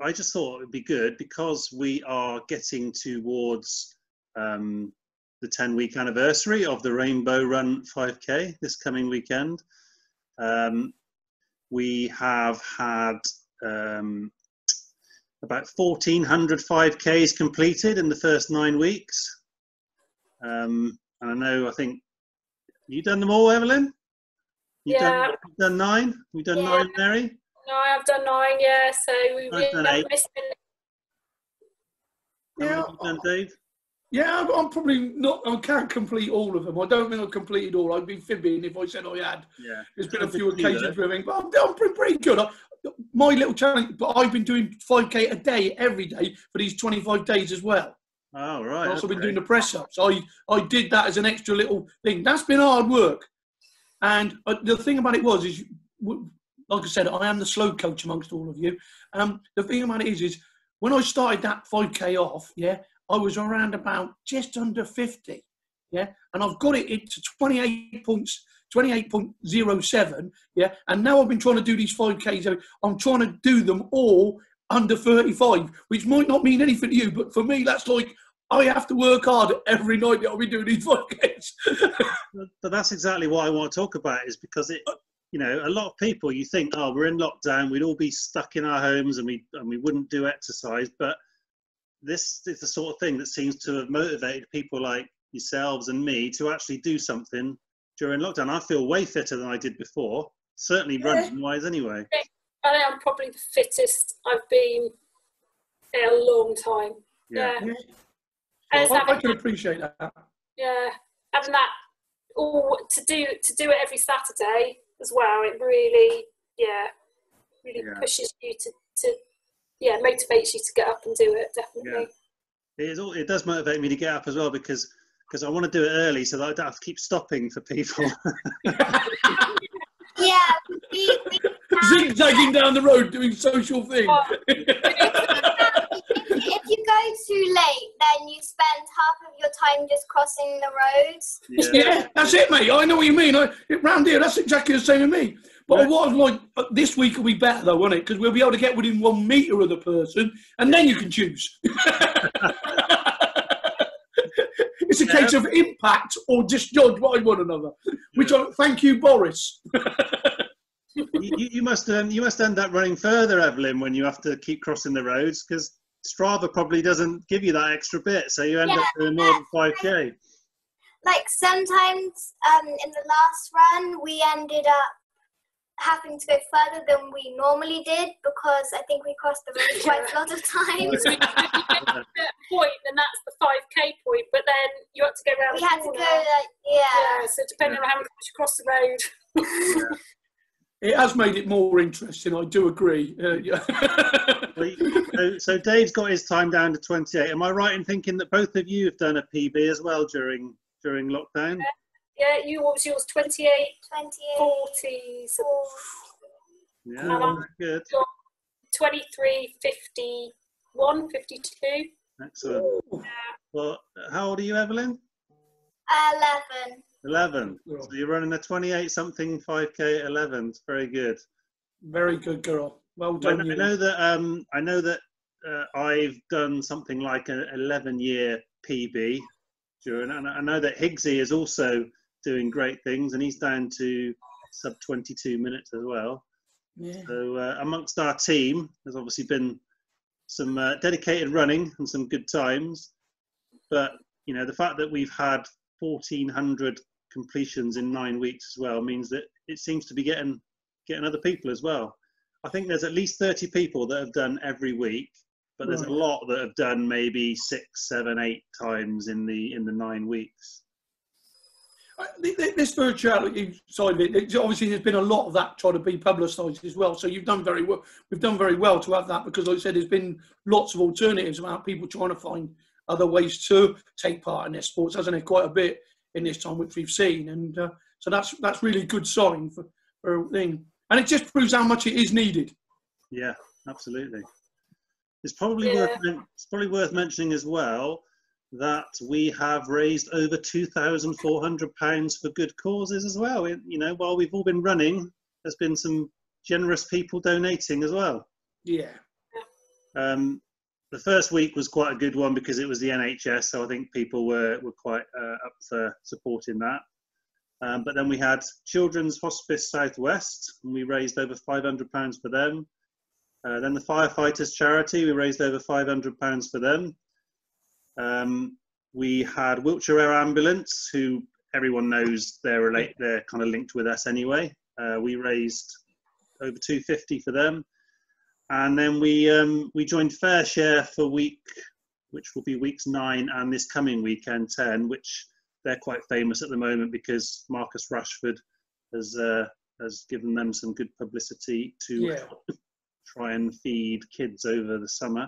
I just thought it'd be good because we are getting towards the 10-week anniversary of the Rainbow Run 5K this coming weekend. We have had about 1,400 5Ks completed in the first 9 weeks. And I think you've done them all, Evelyn? You've done 9? You've done 9, Mary? No, I've done 9, yeah. So we haven't missed any. How many have you done, Dave? Yeah, I'm probably not. I can't complete all of them. I don't think I've completed all. I'd be fibbing if I said I had. Yeah. There's been a few occasions where I think, but I'm pretty good. My little challenge, but I've been doing 5K a day every day for these 25 days as well. Oh, right. I've also been doing the press-ups. I did that as an extra little thing. That's been hard work. And the thing about it is, like I said, I am the slow coach amongst all of you. The thing about it is when I started that 5K off, I was around about just under 50, and I've got it to 28.07, and now I've been trying to do these 5Ks. I'm trying to do them all under 35, which might not mean anything to you, but for me, that's like I have to work hard every night that I'll be doing these 5Ks. But that's exactly what I want to talk about, is because a lot of people, you think, oh, we're in lockdown, we'd all be stuck in our homes and we wouldn't do exercise, but this is the sort of thing that seems to have motivated people like yourselves and me to actually do something during lockdown. I feel way fitter than I did before, certainly running wise anyway. I think I'm probably the fittest I've been in a long time. Yeah. I can appreciate that. Yeah, having that all to do it every Saturday as well. It really pushes you to motivates you to get up and do it, definitely. Yeah. It does motivate me to get up as well because I want to do it early so that I don't have to keep stopping for people. Zigzagging down the road doing social things. If you go too late, then you spend half of your time just crossing the roads. Yeah, that's it, mate. I know what you mean. Round here, that's exactly the same with me. But what I was like, this week will be better though, won't it? Because we'll be able to get within 1 metre of the person, and then you can choose. It's a case of impact or discharge by one another. Thank you, Boris. you must end up running further, Evelyn, when you have to keep crossing the roads, because Strava probably doesn't give you that extra bit, so you end up doing more than 5K. Like sometimes in the last run, we ended up having to go further than we normally did because I think we crossed the road quite a lot of times. So you get to that point, and that's the 5K point, but then you had to go around. We had to go, so depending on how much you cross the road. It has made it more interesting, I do agree. So Dave's got his time down to 28. Am I right in thinking that both of you have done a PB as well during lockdown? Yeah, what was yours? 28, 40. Yeah, good. 23, 51, 52. Excellent. Well, how old are you, Evelyn? 11. So you're running a 28-something 5K at 11. It's very good. Very good, girl. Well done. I know that I've done something like an 11-year PB during, and I know that Higgsy is also doing great things, and he's down to sub 22 minutes as well. Yeah. So amongst our team, there's obviously been some dedicated running and some good times, but the fact that we've had 1,400 completions in 9 weeks as well means that it seems to be getting other people as well. I think there's at least 30 people that have done every week, but there's a lot that have done maybe 6, 7, 8 times in the 9 weeks. This virtuality side of it, obviously there's been a lot of that trying to be publicised as well. So you've done very well. We've done very well to have that because, like I said, there's been lots of alternatives about people trying to find other ways to take part in their sports, hasn't there? Quite a bit in this time, which we've seen, and so that's really good sign for a thing, and it just proves how much it is needed. Yeah, absolutely. It's probably worth mentioning as well that we have raised over £2,400 for good causes as well. While we've all been running, there's been some generous people donating as well. Yeah. The first week was quite a good one because it was the NHS, so I think people were quite up for supporting that. But then we had Children's Hospice South West, and we raised over £500 for them. Then the Firefighters Charity, we raised over £500 for them. We had Wiltshire Air Ambulance, who everyone knows they're kind of linked with us anyway. We raised over £250 for them. And then we joined FareShare for which will be weeks 9 and this coming weekend 10, which they're quite famous at the moment because Marcus Rashford has given them some good publicity to try and feed kids over the summer.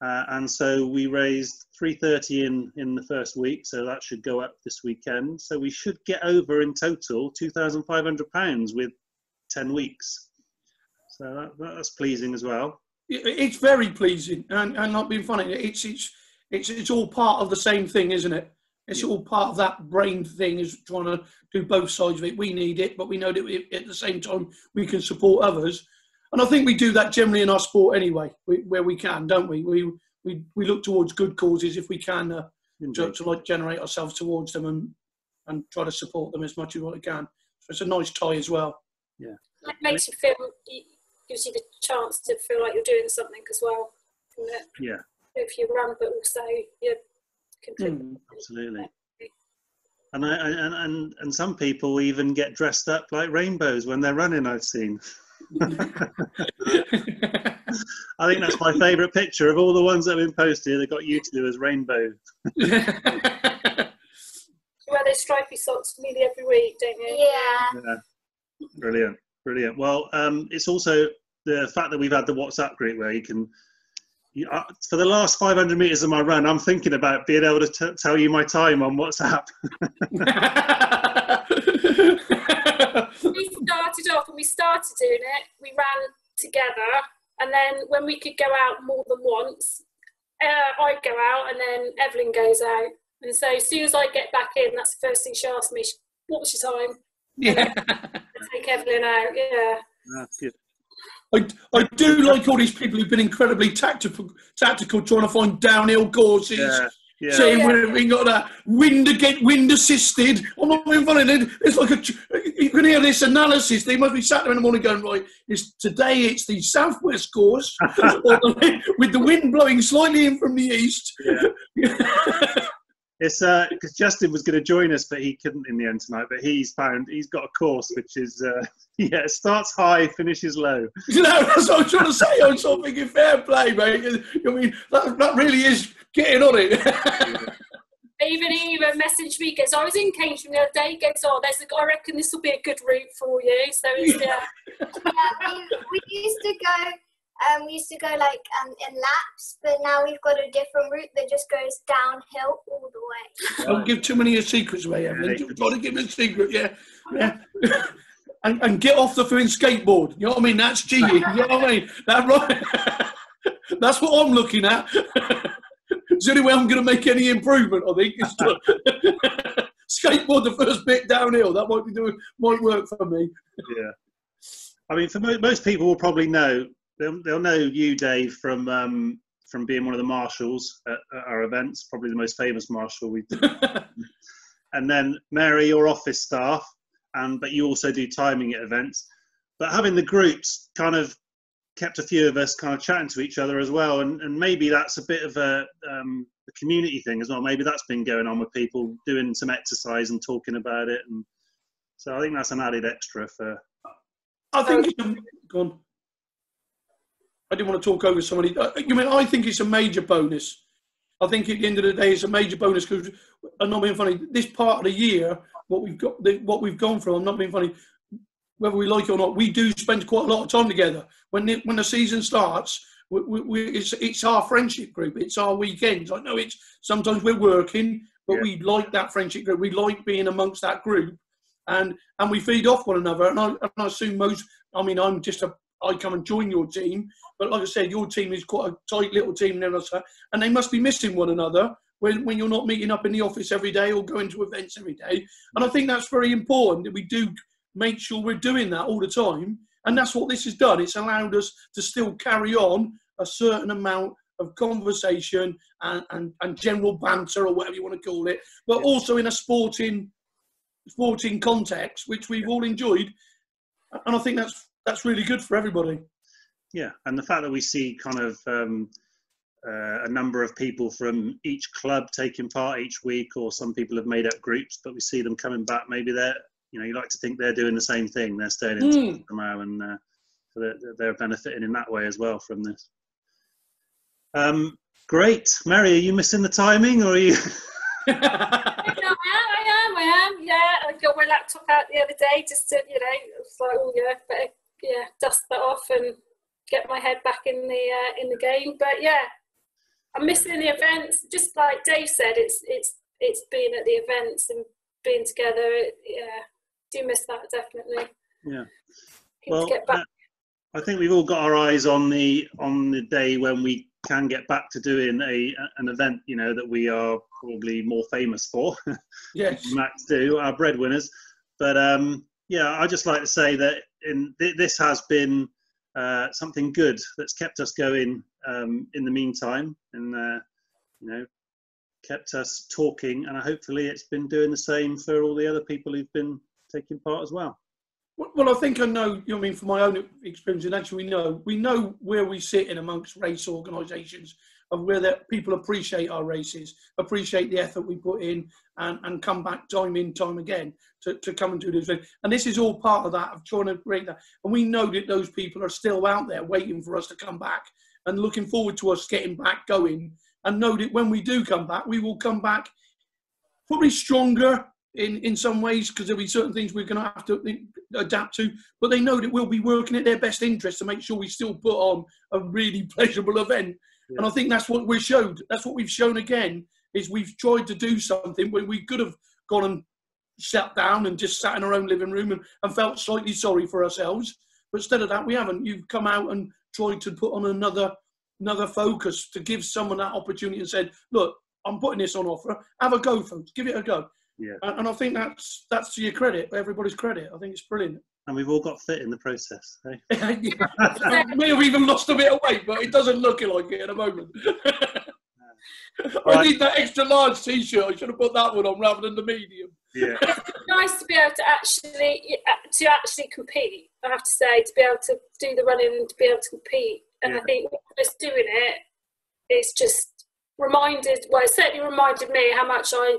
And so we raised £330 in the first week, so that should go up this weekend. So we should get over in total £2,500 with 10 weeks. So that's pleasing as well. It's very pleasing, and not being funny. It's all part of the same thing, isn't it? It's all part of that brain thing, is trying to do both sides of it. We need it, but we know that at the same time we can support others. And I think we do that generally in our sport anyway, where we can, don't we? We look towards good causes if we can to like generate ourselves towards them and try to support them as much as we can. So it's a nice tie as well. Yeah. It makes you feel, gives you the chance to feel like you're doing something as well. Yeah. If you run, but also you contribute. Absolutely. And some people even get dressed up like rainbows when they're running, I've seen. I think that's my favourite picture of all the ones that have been posted. They got you two as rainbow. You wear those stripy socks nearly every week, don't you? Yeah. Brilliant. Well, it's also the fact that we've had the WhatsApp group where you can. For the last 500 metres of my run, I'm thinking about being able to tell you my time on WhatsApp. We started doing it, we ran together, and then when we could go out more than once, I'd go out and then Evelyn goes out. And so as soon as I get back in, that's the first thing she asks me, what was your time? Yeah. I take Evelyn out, yeah. That's good. I do like all these people who've been incredibly tactical trying to find downhill courses. Yeah. Saying we've got that wind assisted. I'm not being funny. It's like you can hear this analysis. They must be sat there in the morning going, right, today it's the southwest course with the wind blowing slightly in from the east. Yeah. It's because Justin was going to join us, but he couldn't in the end tonight. But he's got a course which is it starts high, finishes low. You know, that's what I'm trying to say. I'm sort of thinking fair play, mate. I mean, that really is getting on it. Even he messaged me, goes, I was in Cambridge the other day, he goes, I reckon this will be a good route for you. So it's we used to go like in laps, but now we've got a different route that just goes downhill all the way. Don't give too many secrets away, Evelyn. Try to give me a secret, yeah. and get off the freaking skateboard. You know what I mean? That's cheating. You know what I mean? That's what I'm looking at. It's the only way I'm going to make any improvement, I think. Is to skateboard the first bit downhill. That might work for me. Yeah. I mean, for most people will probably know. They'll know you, Dave, from being one of the marshals at our events, probably the most famous marshal we do. And then Mary, your office staff, but you also do timing at events. But having the groups kind of kept a few of us kind of chatting to each other as well, and maybe that's a bit of a community thing as well. Maybe that's been going on with people doing some exercise and talking about it, and so I think that's an added extra for. I think go on. I didn't want to talk over somebody. I think it's a major bonus. I think at the end of the day, it's a major bonus because I'm not being funny. This part of the year, what we've gone through, I'm not being funny. Whether we like it or not, we do spend quite a lot of time together. When the season starts, it's our friendship group. It's our weekends. I know sometimes we're working, but we like that friendship group. We like being amongst that group, and we feed off one another. And I assume I come and join your team, but like I said, your team is quite a tight little team, and they must be missing one another when you're not meeting up in the office every day or going to events every day. And I think that's very important that we do make sure we're doing that all the time. And that's what this has done. It's allowed us to still carry on a certain amount of conversation and general banter, or whatever you want to call it, but also in a sporting context, which we've all enjoyed. And I think that's really good for everybody. Yeah, and the fact that we see kind of a number of people from each club taking part each week, or some people have made up groups, but we see them coming back. Maybe they're, you like to think they're doing the same thing. They're staying in touch somehow, and they're benefiting in that way as well from this. Great. Mary, are you missing the timing, or are you? I am. Yeah, I got my laptop out the other day just to, it's like, oh yeah, better dust that off and get my head back in the game. But yeah, I'm missing the events. Just like Dave said, it's being at the events and being together. Do miss that, definitely. Yeah. Well, to get back. I think we've all got our eyes on the day when we can get back to doing an event, that we are probably more famous for. Yes. Max do, our breadwinners. But I just like to say that this has been something good that's kept us going in the meantime, and kept us talking, and hopefully it's been doing the same for all the other people who've been taking part as well. Well, I think I know, from my own experience, and actually we know where we sit in amongst race organisations, of where that people appreciate our races, appreciate the effort we put in, and come back time in, time again to come and do this. And this is all part of that, of trying to create that. And we know that those people are still out there waiting for us to come back and looking forward to us getting back going, and know that when we do come back, we will come back probably stronger in some ways, because there'll be certain things we're going to have to adapt to, but they know that we'll be working at their best interest to make sure we still put on a really pleasurable event. Yeah. And I think that's what we showed. That's what we've shown again, is we've tried to do something where we could have gone and sat down and just sat in our own living room and felt slightly sorry for ourselves. But instead of that, we haven't. You've come out and tried to put on another focus to give someone that opportunity and said, look, I'm putting this on offer. Have a go, folks. Give it a go. Yeah. And I think that's to your credit, everybody's credit. I think it's brilliant. And we've all got fit in the process. Eh? I may have even lost a bit of weight, but it doesn't look like it at the moment. I need that extra large T-shirt. I should have put that one on rather than the medium. Yeah. It's nice to be able to actually compete. I have to say, to be able to do the running and to be able to compete. And I think just doing it, it's just it certainly reminded me how much I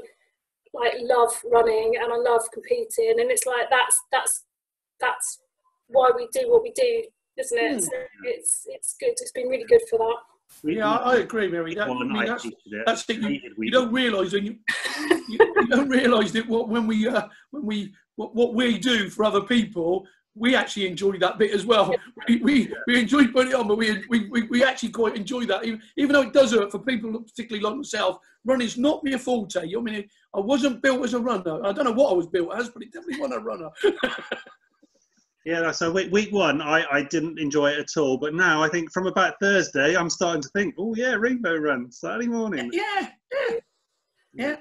love running and I love competing, and it's like that's why we do what we do, isn't it? So it's good. It's been really good for that. Yeah, I agree, Mary. That's it. You don't realise, and you don't realise that when what we do for other people, we actually enjoy that bit as well. We enjoy putting it on, but we actually quite enjoy that, even though it does hurt for people, particularly like myself. Running's not my forte. I mean, I wasn't built as a runner. I don't know what I was built as, but it definitely wasn't a runner. Yeah, so week one, I didn't enjoy it at all. But now I think from about Thursday, I'm starting to think, oh yeah, Rainbow Run, Saturday morning. Yeah.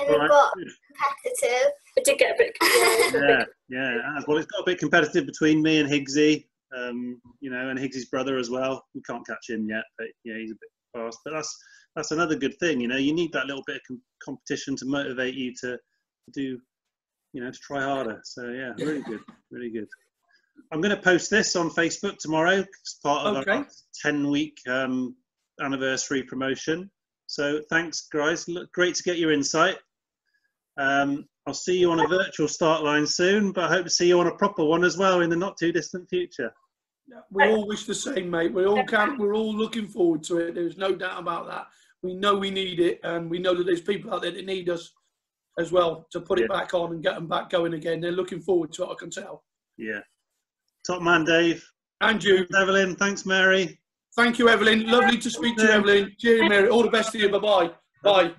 And it got competitive. It did get a bit competitive. Yeah. Well, it's got a bit competitive between me and Higgsy, and Higgsy's brother as well. We can't catch him yet, but he's a bit fast. But that's another good thing. You need that little bit of competition to motivate you to do, to try harder. So yeah, really good, really good. I'm going to post this on Facebook tomorrow as part of our 10-week anniversary promotion. So thanks, guys. Great to get your insight. I'll see you on a virtual start line soon, but I hope to see you on a proper one as well in the not too distant future. We all wish the same, mate. We're all looking forward to it. There's no doubt about that. We know we need it, and we know that there's people out there that need us as well to put it back on and get them back going again. They're looking forward to it, I can tell. Yeah. Top man, Dave. And you. Thanks, Evelyn. Thanks, Mary. Thank you, Evelyn. Lovely to speak to you, Evelyn. Cheers, Mary. All the best to you. Bye-bye. Bye.